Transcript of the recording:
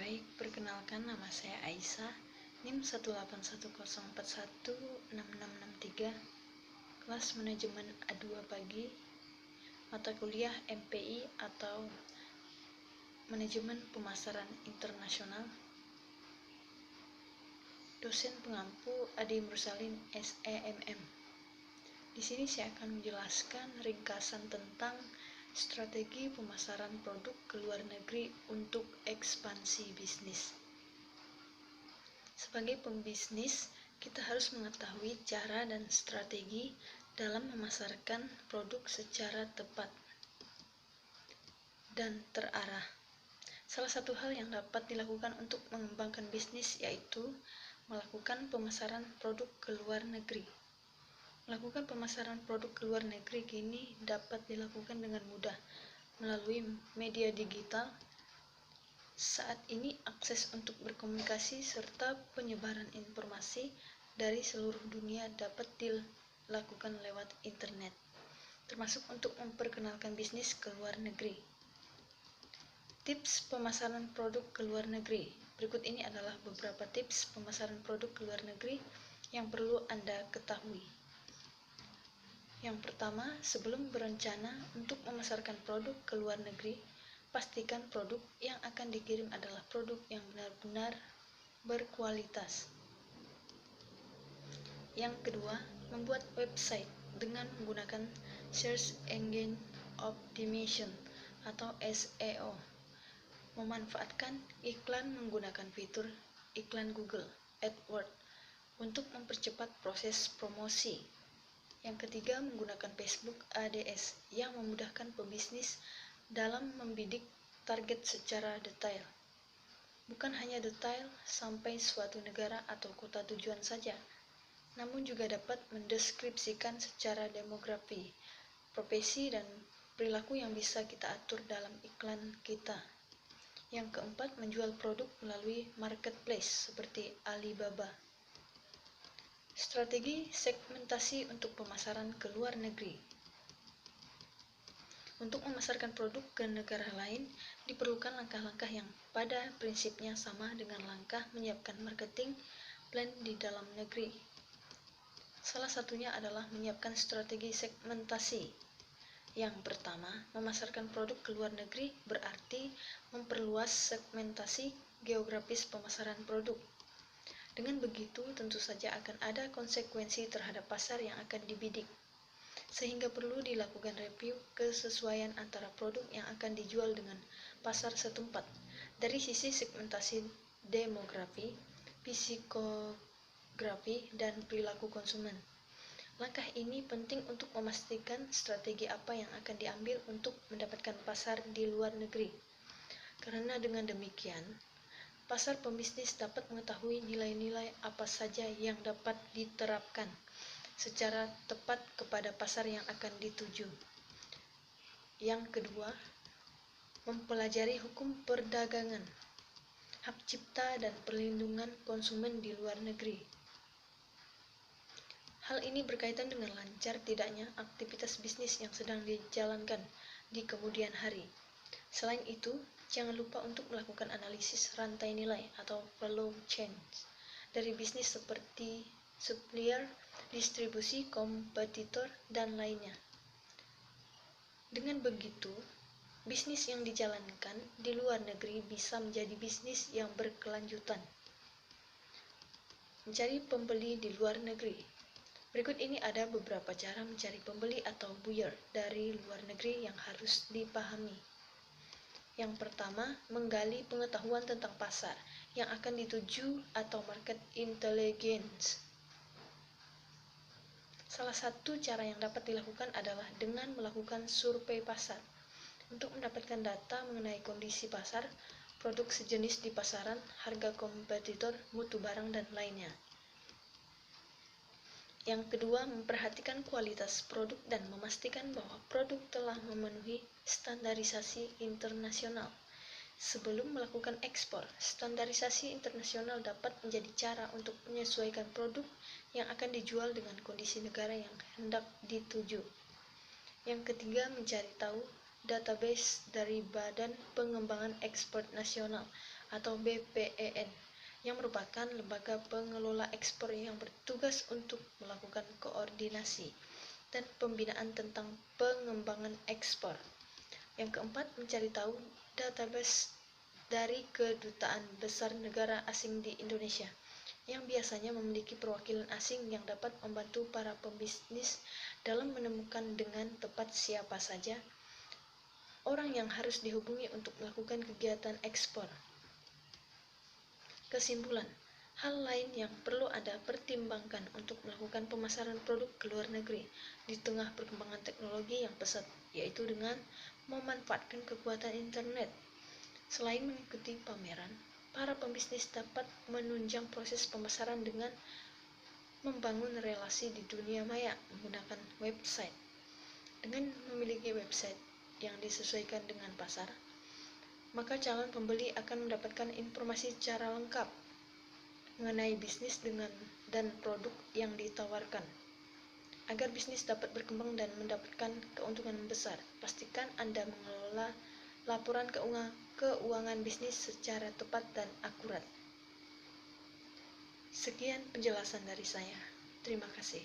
Baik, perkenalkan nama saya Aisyah, NIM 18104166663, kelas manajemen A2 pagi, mata kuliah MPI atau manajemen pemasaran internasional. Dosen pengampu Adi Mursalin SEMM. Di sini saya akan menjelaskan ringkasan tentang strategi pemasaran produk ke luar negeri untuk ekspansi bisnis. Sebagai pembisnis, kita harus mengetahui cara dan strategi dalam memasarkan produk secara tepat dan terarah. Salah satu hal yang dapat dilakukan untuk mengembangkan bisnis yaitu melakukan pemasaran produk ke luar negeri. Melakukan pemasaran produk ke luar negeri kini dapat dilakukan dengan mudah melalui media digital. Saat ini akses untuk berkomunikasi serta penyebaran informasi dari seluruh dunia dapat dilakukan lewat internet, termasuk untuk memperkenalkan bisnis ke luar negeri. Tips pemasaran produk ke luar negeri. Berikut ini adalah beberapa tips pemasaran produk ke luar negeri yang perlu Anda ketahui. Yang pertama, sebelum berencana untuk memasarkan produk ke luar negeri, pastikan produk yang akan dikirim adalah produk yang benar-benar berkualitas. Yang kedua, membuat website dengan menggunakan Search Engine Optimization atau SEO. Memanfaatkan iklan menggunakan fitur iklan Google AdWords untuk mempercepat proses promosi. Yang ketiga, menggunakan Facebook Ads yang memudahkan pebisnis dalam membidik target secara detail. Bukan hanya detail sampai suatu negara atau kota tujuan saja, namun juga dapat mendeskripsikan secara demografi, profesi, dan perilaku yang bisa kita atur dalam iklan kita. Yang keempat, menjual produk melalui marketplace seperti Alibaba. Strategi segmentasi untuk pemasaran ke luar negeri. Untuk memasarkan produk ke negara lain, diperlukan langkah-langkah yang pada prinsipnya sama dengan langkah menyiapkan marketing plan di dalam negeri. Salah satunya adalah menyiapkan strategi segmentasi. Yang pertama, memasarkan produk ke luar negeri berarti memperluas segmentasi geografis pemasaran produk. Dengan begitu, tentu saja akan ada konsekuensi terhadap pasar yang akan dibidik, sehingga perlu dilakukan review kesesuaian antara produk yang akan dijual dengan pasar setempat dari sisi segmentasi demografi, psikografi, dan perilaku konsumen. Langkah ini penting untuk memastikan strategi apa yang akan diambil untuk mendapatkan pasar di luar negeri. Karena dengan demikian, pasar pembisnis dapat mengetahui nilai-nilai apa saja yang dapat diterapkan secara tepat kepada pasar yang akan dituju. Yang kedua, mempelajari hukum perdagangan, hak cipta, dan perlindungan konsumen di luar negeri. Hal ini berkaitan dengan lancar tidaknya aktivitas bisnis yang sedang dijalankan di kemudian hari. Selain itu, jangan lupa untuk melakukan analisis rantai nilai atau value chain dari bisnis seperti supplier, distribusi, kompetitor, dan lainnya. Dengan begitu, bisnis yang dijalankan di luar negeri bisa menjadi bisnis yang berkelanjutan. Mencari pembeli di luar negeri. Berikut ini ada beberapa cara mencari pembeli atau buyer dari luar negeri yang harus dipahami. Yang pertama, menggali pengetahuan tentang pasar yang akan dituju atau market intelligence. Salah satu cara yang dapat dilakukan adalah dengan melakukan survei pasar untuk mendapatkan data mengenai kondisi pasar, produk sejenis di pasaran, harga kompetitor, mutu barang, dan lainnya. Yang kedua, memperhatikan kualitas produk dan memastikan bahwa produk telah memenuhi standarisasi internasional. Sebelum melakukan ekspor, standarisasi internasional dapat menjadi cara untuk menyesuaikan produk yang akan dijual dengan kondisi negara yang hendak dituju. Yang ketiga, mencari tahu database dari Badan Pengembangan Ekspor Nasional atau BPEN, yang merupakan lembaga pengelola ekspor yang bertugas untuk melakukan koordinasi dan pembinaan tentang pengembangan ekspor. Yang keempat, mencari tahu database dari kedutaan besar negara asing di Indonesia, yang biasanya memiliki perwakilan asing yang dapat membantu para pembisnis dalam menemukan dengan tepat siapa saja orang yang harus dihubungi untuk melakukan kegiatan ekspor. Kesimpulan, hal lain yang perlu Anda pertimbangkan untuk melakukan pemasaran produk ke luar negeri di tengah perkembangan teknologi yang pesat, yaitu dengan memanfaatkan kekuatan internet. Selain mengikuti pameran, para pembisnis dapat menunjang proses pemasaran dengan membangun relasi di dunia maya menggunakan website. Dengan memiliki website yang disesuaikan dengan pasar, maka calon pembeli akan mendapatkan informasi secara lengkap mengenai bisnis dan produk yang ditawarkan. Agar bisnis dapat berkembang dan mendapatkan keuntungan besar, pastikan Anda mengelola laporan keuangan bisnis secara tepat dan akurat. Sekian penjelasan dari saya. Terima kasih.